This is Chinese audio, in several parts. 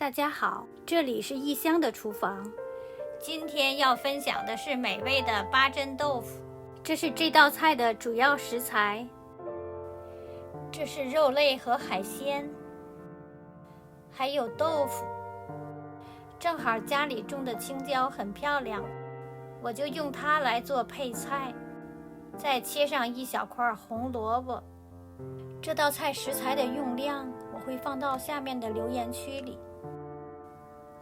大家好，这里是异乡的厨房。今天要分享的是美味的八珍豆腐，这是这道菜的主要食材。这是肉类和海鲜，还有豆腐。正好家里种的青椒很漂亮，我就用它来做配菜。再切上一小块红萝卜。这道菜食材的用量我会放到下面的留言区里。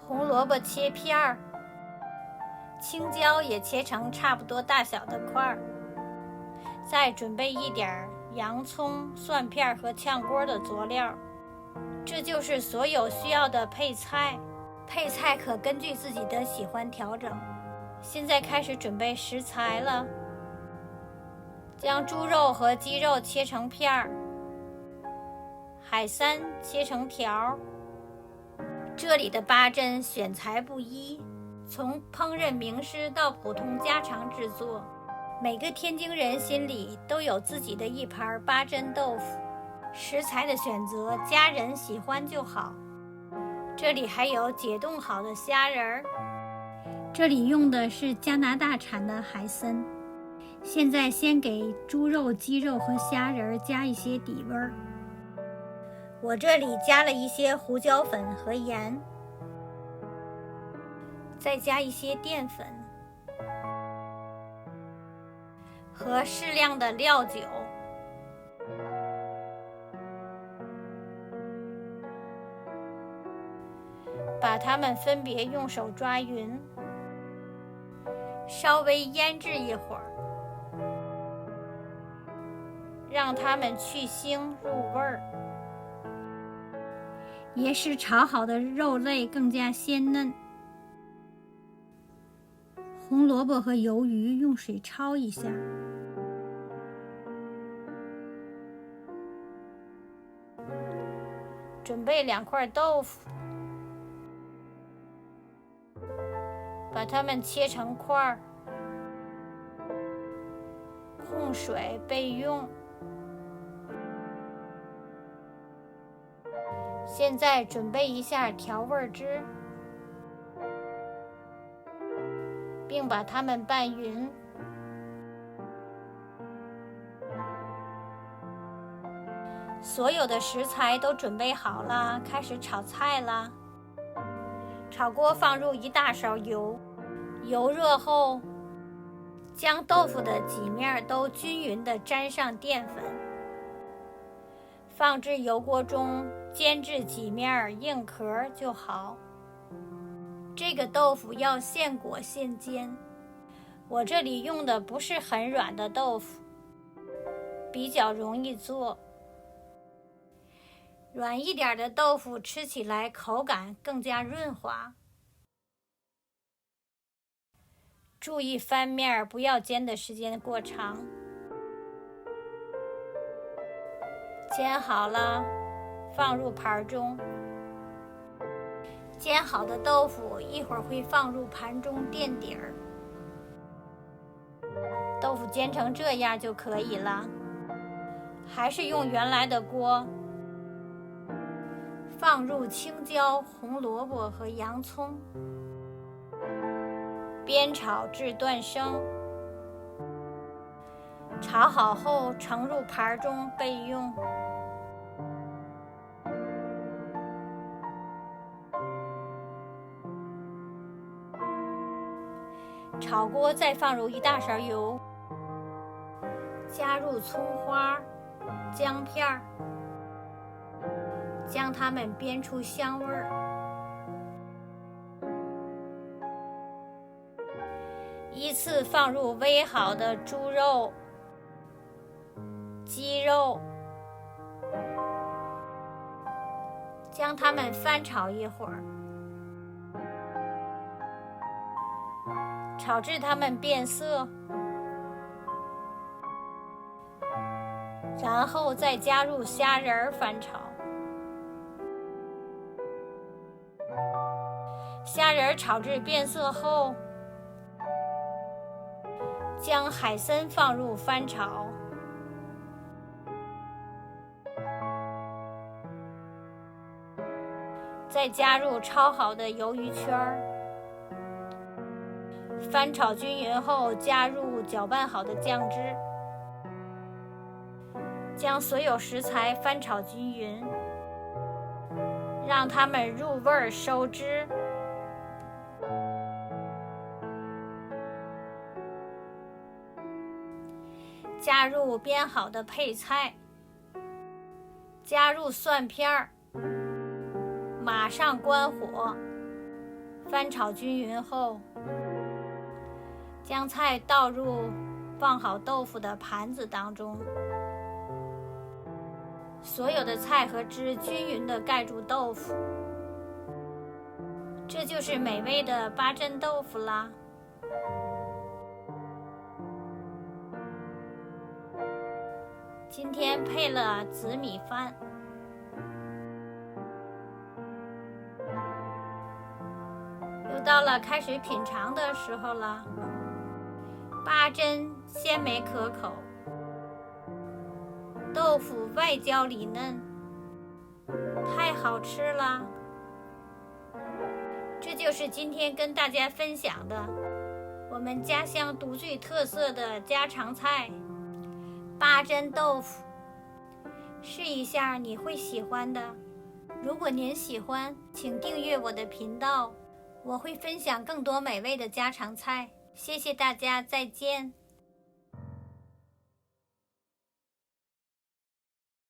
红萝卜切片儿，青椒也切成差不多大小的块儿。再准备一点洋葱、蒜片和炝锅的佐料。这就是所有需要的配菜。配菜可根据自己的喜欢调整。现在开始准备食材了。将猪肉和鸡肉切成片儿，海参切成条。这里的八珍选材不一，从烹饪名师到普通家常制作，每个天津人心里都有自己的一盘八珍豆腐。食材的选择，家人喜欢就好。这里还有解冻好的虾仁儿。这里用的是加拿大产的海参。现在先给猪肉、鸡肉和虾仁加一些底味儿。我这里加了一些胡椒粉和盐，再加一些淀粉和适量的料酒。把它们分别用手抓匀，稍微腌制一会儿，让它们去腥入味儿，也使炒好的肉类更加鲜嫩。红萝卜和鱿鱼用水焯一下。准备2块豆腐，把它们切成块儿，控水备用。现在准备一下调味汁，并把它们拌匀。所有的食材都准备好了，开始炒菜啦。炒锅放入1大勺油，油热后，将豆腐的几面都均匀地沾上淀粉，放至油锅中煎至几面硬壳就好。这个豆腐要现裹现煎，我这里用的不是很软的豆腐，比较容易做。软一点的豆腐吃起来口感更加润滑。注意翻面，不要煎的时间过长。煎好了，放入盘中。煎好的豆腐一会儿会放入盘中垫底儿。豆腐煎成这样就可以了。还是用原来的锅。放入青椒、红萝卜和洋葱，煸炒至断生。炒好后盛入盘中备用。炒锅再放入1大勺油，加入葱花、姜片，将它们煸出香味儿。依次放入煨好的猪肉、鸡肉，将它们翻炒一会儿，炒至它们变色，然后再加入虾仁翻炒。虾仁炒至变色后，将海参放入翻炒，在再加入焯好的鱿鱼圈儿，翻炒均匀后加入搅拌好的酱汁，将所有食材翻炒均匀，让它们入味儿收汁。加入煸好的配菜，加入蒜片儿，马上关火，翻炒均匀后，将菜倒入放好豆腐的盘子当中，所有的菜和汁均匀地盖住豆腐，这就是美味的八珍豆腐啦。今天配了紫米饭，又到了开始品尝的时候了。八珍鲜美可口，豆腐外焦里嫩，太好吃了。这就是今天跟大家分享的我们家乡独具特色的家常菜八珍豆腐，试一下你会喜欢的。如果您喜欢，请订阅我的频道，我会分享更多美味的家常菜。谢谢大家，再见。